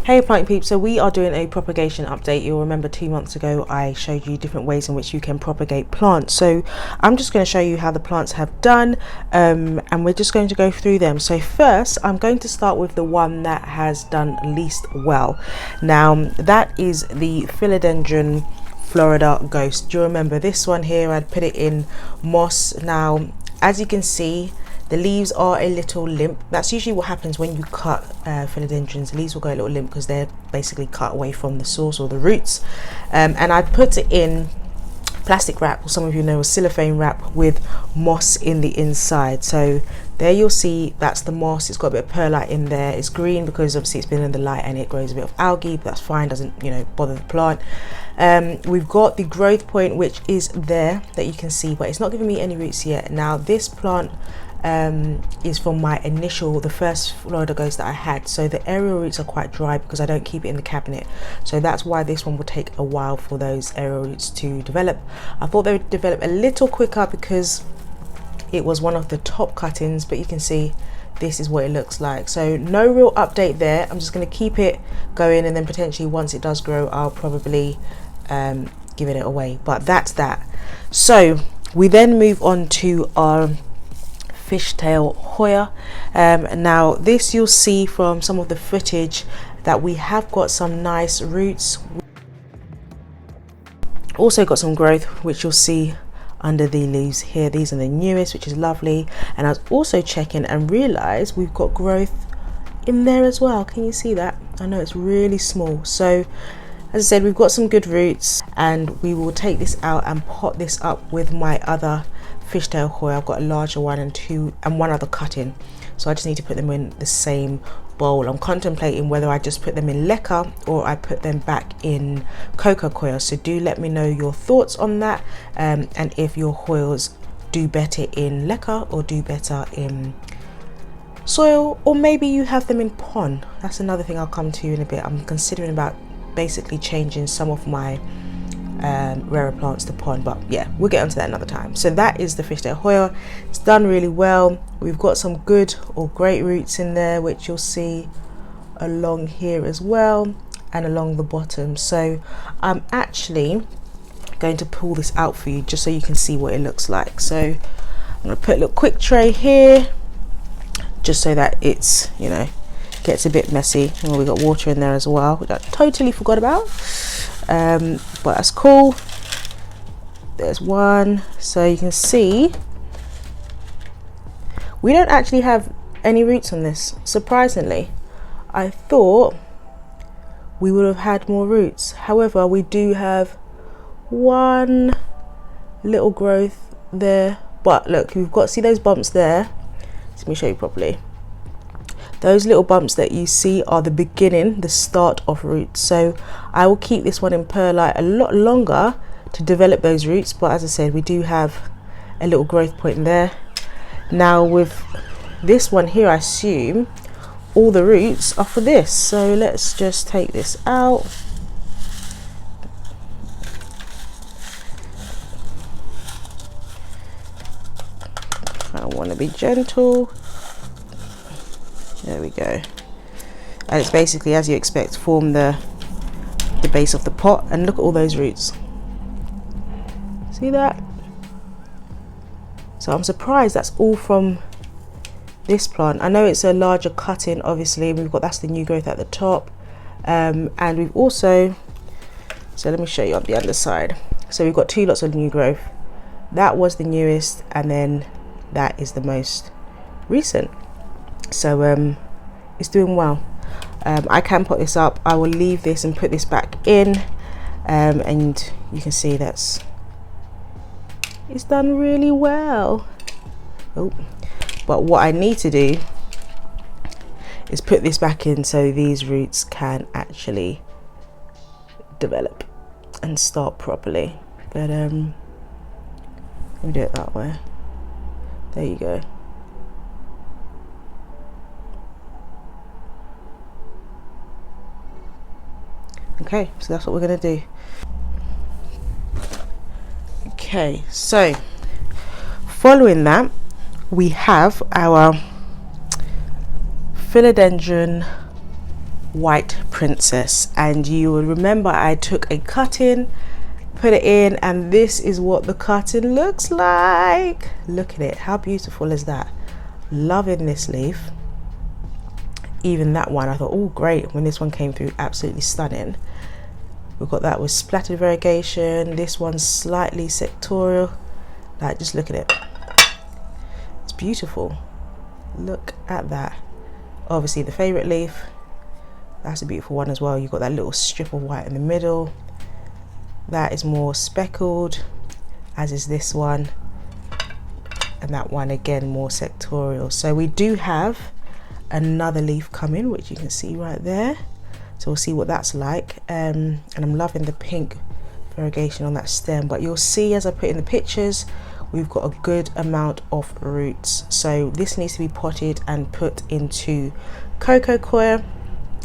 Hey Planty Peeps, so we are doing a propagation update. You'll remember 2 months ago I showed you different ways in which you can propagate plants. So I'm just going to show you how the plants have done, and we're just going to go through them. So first I'm going to start with the one that has done least well. Now that is the Philodendron Florida Ghost. Do you remember this one here? I'd put it in moss. Now as you can see, the leaves are a little limp. That's usually what happens when you cut philodendrons. The leaves will go a little limp because they're basically cut away from the source or the roots. And I put it in plastic wrap, or some of you know, a cellophane wrap with moss in the inside. So there you'll see that's the moss. It's got a bit of perlite in there. It's green because obviously it's been in the light and it grows a bit of algae, but that's fine, doesn't bother the plant. We've got the growth point, which is there that you can see, but it's not giving me any roots yet. Now this plant is from the first Florida Ghost that I had, so the aerial roots are quite dry because I don't keep it in the cabinet, so that's why this one will take a while for those aerial roots to develop. I thought they would develop a little quicker because it was one of the top cuttings, but you can see this is what it looks like. So no real update there. I'm just going to keep it going, and then potentially once it does grow I'll probably give it away, but that's that. So we then move on to our Fishtail Hoya. Now this, you'll see from some of the footage that we have got some nice roots, also got some growth, which you'll see under the leaves here. These are the newest, which is lovely. And I was also checking and realized we've got growth in there as well. Can you see that? I know it's really small. So as I said, we've got some good roots, and we will take this out and pot this up with my other Fishtail Hoya. I've got a larger one and one other cutting, so I just need to put them in the same bowl. I'm contemplating whether I just put them in leca or I put them back in cocoa coir. So do let me know your thoughts on that, and if your Hoyas do better in leca or do better in soil, or maybe you have them in pond. That's another thing I'll come to in a bit. I'm considering about basically changing some of my rarer plants to pond, but yeah, we'll get onto that another time. So that is the Fishtail Hoya. It's done really well. We've got some good or great roots in there, which you'll see along here as well and along the bottom. So I'm actually going to pull this out for you just so you can see what it looks like. So I'm going to put a little quick tray here just so that it's gets a bit messy. Well, we got water in there as well, which I totally forgot about, but that's cool. There's one. So you can see we don't actually have any roots on this, surprisingly. I thought we would have had more roots. However, we do have one little growth there, but look, we've got, see those bumps there? Let me show you properly. Those little bumps that you see are the beginning, the start of roots. So I will keep this one in perlite a lot longer to develop those roots, but as I said, we do have a little growth point there. Now with this one here, I assume all the roots are for this. So let's just take this out. I want to be gentle. There we go. And it's basically, as you expect, form the base of the pot, and look at all those roots. See that? So I'm surprised that's all from this plant. I know it's a larger cutting, obviously. We've got, that's the new growth at the top, and we've also, so let me show you on the underside. So we've got 2 lots of new growth. That was the newest, and then that is the most recent. So it's doing well. I can put this up. I will leave this and put this back in, and you can see it's done really well. Oh, but what I need to do is put this back in so these roots can actually develop and start properly. But let me do it that way. There you go. Okay, so that's what we're going to do. Okay, so following that, we have our Philodendron white princess. And you will remember I took a cut-in, put it in, and this is what the cut-in looks like. Look at it, how beautiful is that? Loving this leaf. Even that one I thought, oh great, when this one came through, absolutely stunning. We've got that with splattered variegation. This one's slightly sectorial. Like, just look at it, it's beautiful. Look at that. Obviously the favorite leaf, that's a beautiful one as well. You've got that little strip of white in the middle. That is more speckled, as is this one, and that one again more sectorial. So we do have another leaf coming, which you can see right there, so we'll see what that's like. And I'm loving the pink variegation on that stem, but you'll see as I put in the pictures, we've got a good amount of roots. So this needs to be potted and put into coco coir.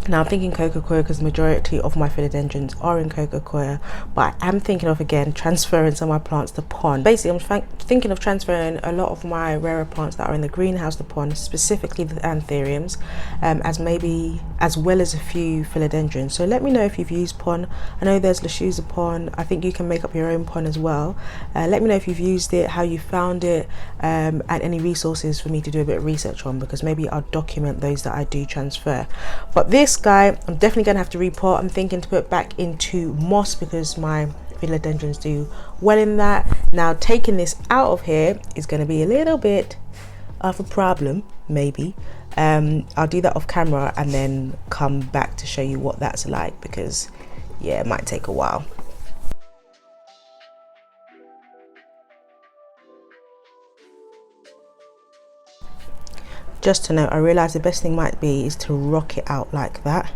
Now I'm thinking coco coir because the majority of my philodendrons are in coco coir, but I am thinking of again transferring some of my plants to pond. Basically I'm thinking of transferring a lot of my rarer plants that are in the greenhouse to pond, specifically the anthuriums, as well as a few philodendrons. So let me know if you've used pond. I know there's Lashusa pond. I think you can make up your own pond as well. Let me know if you've used it, how you found it, and any resources for me to do a bit of research on, because maybe I'll document those that I do transfer. But this guy I'm definitely gonna have to repot. I'm thinking to put back into moss because my philodendrons do well in that. Now taking this out of here is going to be a little bit of a problem, maybe. I'll do that off camera and then come back to show you what that's like, because yeah, it might take a while. Just to note, I realize the best thing might be is to rock it out like that,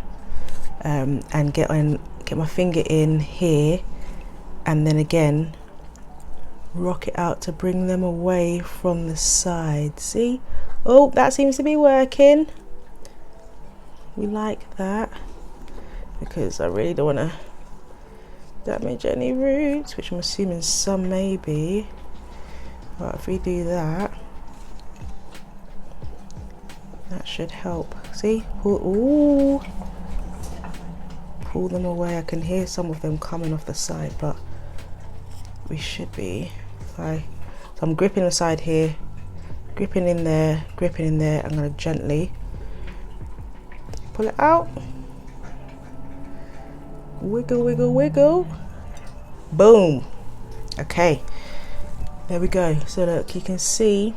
and get my finger in here, and then again rock it out to bring them away from the side. See? Oh, that seems to be working. We like that, because I really don't want to damage any roots, which I'm assuming some may be. But if we do that, that should help. See? Ooh. Pull them away. I can hear some of them coming off the side, but we should be fine. So I'm gripping the side here, gripping in there, gripping in there. I'm going to gently pull it out. Wiggle, wiggle, wiggle. Boom. Okay, there we go. So look, you can see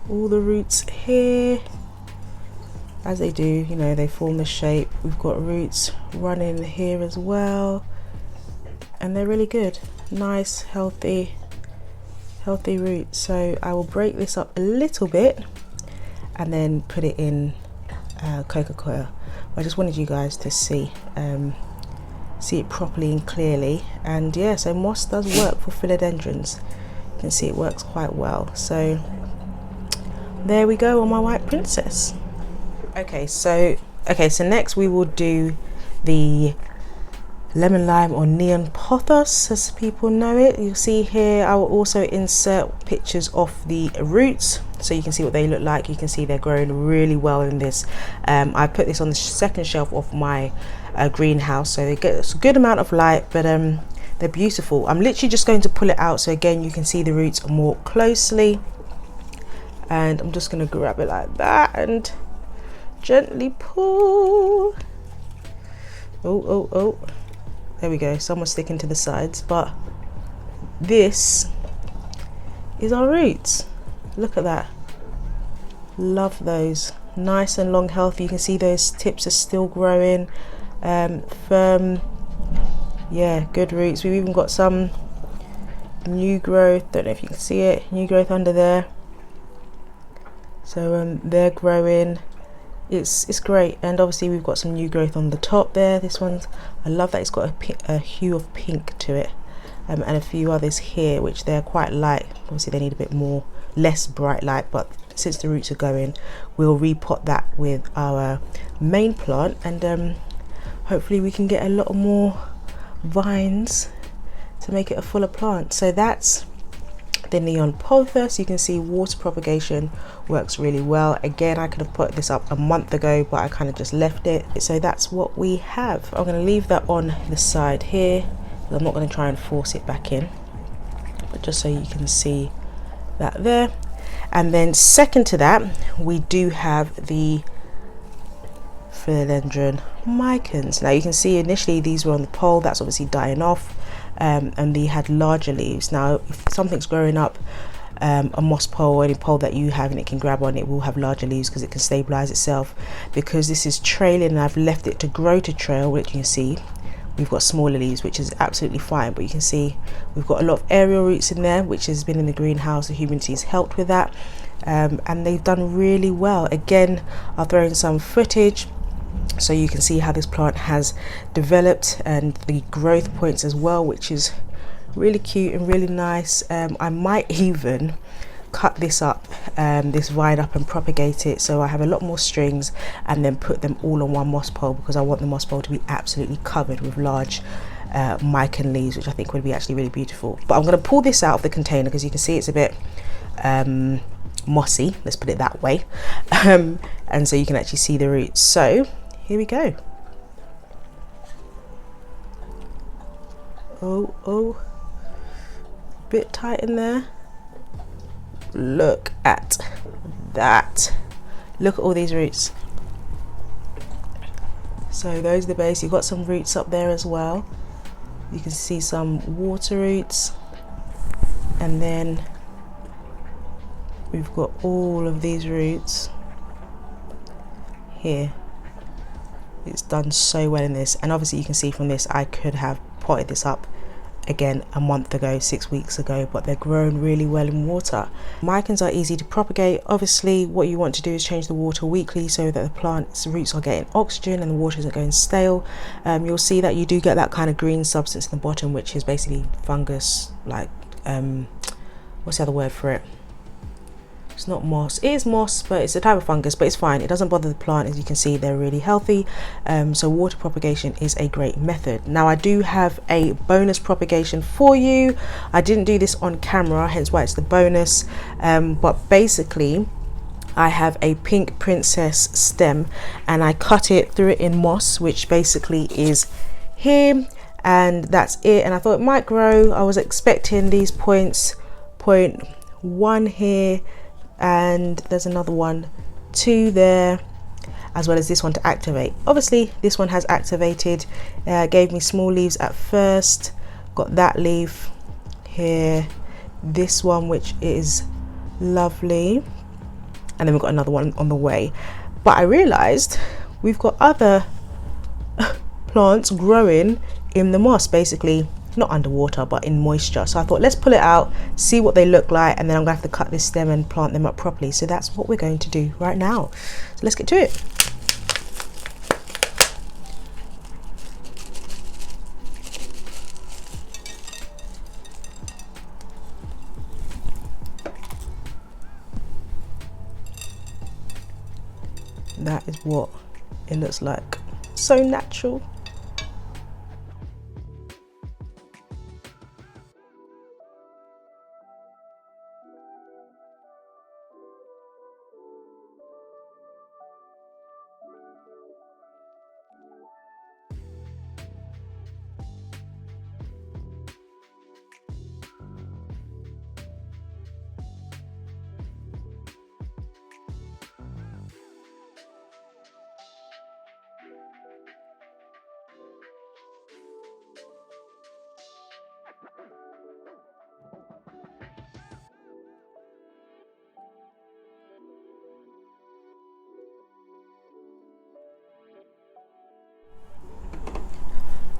all the roots here. As they do, you know, they form the shape. We've got roots running here as well, and they're really good. Nice, healthy roots. So I will break this up a little bit and then put it in coco coir. I just wanted you guys to see it properly and clearly. And yeah, so moss does work for philodendrons. You can see it works quite well. So there we go on my white princess. Okay, so next we will do the lemon lime or neon pothos, as people know it. You'll see here I will also insert pictures of the roots so you can see what they look like. You can see they're growing really well in this. I put this on the second shelf of my greenhouse, so they get a good amount of light, but they're beautiful. I'm literally just going to pull it out so again you can see the roots more closely, and I'm just going to grab it like that and gently pull. Oh, there we go. Some are sticking to the sides, but this is our roots. Look at that. Love those. Nice and long, healthy. You can see those tips are still growing, firm. Yeah, good roots. We've even got some new growth. Don't know if you can see it. New growth under there. So they're growing. It's great. And obviously we've got some new growth on the top there. This one's, I love that it's got a hue of pink to it, and a few others here which they're quite light. Obviously they need a bit more, less bright light, but since the roots are going, we'll repot that with our main plant, and hopefully we can get a lot more vines to make it a fuller plant. So that's the neon pothos. You can see water propagation works really well. Again, I could have put this up a month ago, but I kind of just left it. So that's what we have. I'm going to leave that on the side here. I'm not going to try and force it back in, but just so you can see that there. And then second to that, we do have the Philodendron micans. Now you can see initially these were on the pole, that's obviously dying off, and they had larger leaves. Now if something's growing up a moss pole or any pole that you have and it can grab on, it will have larger leaves because it can stabilize itself. Because this is trailing and I've left it to grow to trail, which you can see we've got smaller leaves, which is absolutely fine, but you can see we've got a lot of aerial roots in there, which has been in the greenhouse. The humidity's helped with that, and they've done really well. Again, I'll throw in some footage so you can see how this plant has developed and the growth points as well, which is really cute and really nice. I might even cut this up, this vine up, and propagate it so I have a lot more strings, and then put them all on one moss pole, because I want the moss pole to be absolutely covered with large mican leaves, which I think would be actually really beautiful. But I'm going to pull this out of the container because you can see it's a bit mossy, let's put it that way, and so you can actually see the roots. So here we go. Oh, bit tight in there. Look at that. Look at all these roots. So those are the base. You've got some roots up there as well. You can see some water roots, and then we've got all of these roots here. It's done so well in this, and obviously you can see from this I could have potted this up again a month ago, 6 weeks ago, but they're grown really well in water. Micans are easy to propagate. Obviously what you want to do is change the water weekly so that the plant's roots are getting oxygen and the water isn't going stale. You'll see that you do get that kind of green substance in the bottom, which is basically fungus, like what's the other word for it? It's not moss, it is moss, but it's a type of fungus, but it's fine. It doesn't bother the plant. As you can see, they're really healthy. So water propagation is a great method. Now I do have a bonus propagation for you. I didn't do this on camera, hence why it's the bonus, but basically I have a pink princess stem and I cut it, threw it in moss, which basically is here, and that's it. And I thought it might grow. I was expecting these points, 0.1 here, and there's another one, 2 there, as well as this one to activate. Obviously this one has activated, gave me small leaves at first, got that leaf here, this one which is lovely, and then we've got another one on the way. But I realized we've got other plants growing in the moss, basically not underwater but in moisture. So I thought let's pull it out, see what they look like, and then I'm gonna have to cut this stem and plant them up properly. So that's what we're going to do right now. So let's get to it. That is what it looks like. So natural.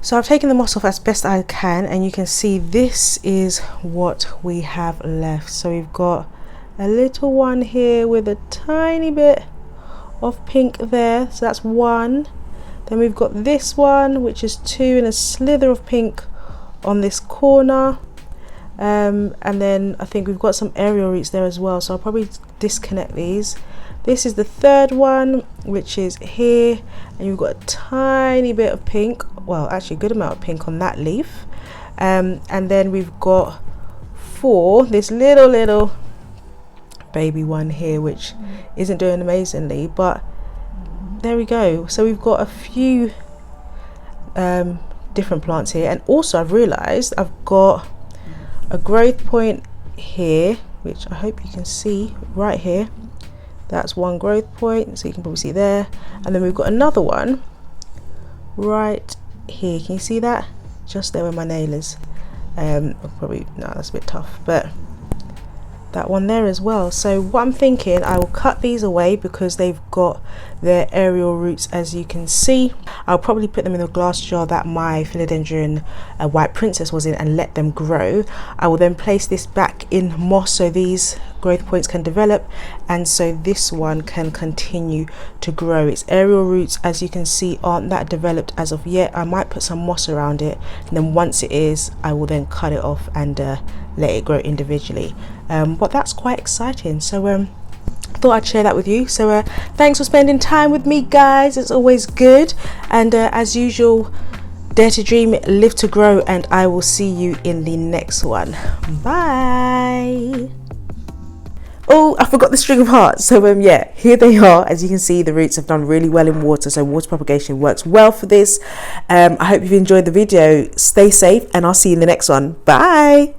So I've taken the moss off as best I can, and you can see this is what we have left. So we've got a little one here with a tiny bit of pink there, so that's 1. Then we've got this one which is 2 and a slither of pink on this corner, and then I think we've got some aerial roots there as well, so I'll probably disconnect these. This is the 3rd one, which is here, and you've got a tiny bit of pink, well actually a good amount of pink on that leaf, and then we've got for this little baby one here, which isn't doing amazingly, but there we go. So we've got a few different plants here, and also I've realized I've got a growth point here, which I hope you can see right here. That's one growth point, so you can probably see there, and then we've got another one right here. Can you see that? Just there where my nail is. Probably no, that's a bit tough, but that one there as well. So what I'm thinking, I will cut these away because they've got their aerial roots, as you can see. I'll probably put them in a glass jar that my Philodendron White Princess was in and let them grow. I will then place this back in moss so these growth points can develop, and so this one can continue to grow. Its aerial roots, as you can see, aren't that developed as of yet. I might put some moss around it, and then once it is, I will then cut it off and let it grow individually. But that's quite exciting, so thought I'd share that with you. So thanks for spending time with me, guys. It's always good, and as usual, dare to dream, live to grow, and I will see you in the next one. Bye. Oh, I forgot the string of hearts. So yeah, here they are. As you can see, the roots have done really well in water, so water propagation works well for this. I hope you've enjoyed the video. Stay safe, and I'll see you in the next one. Bye.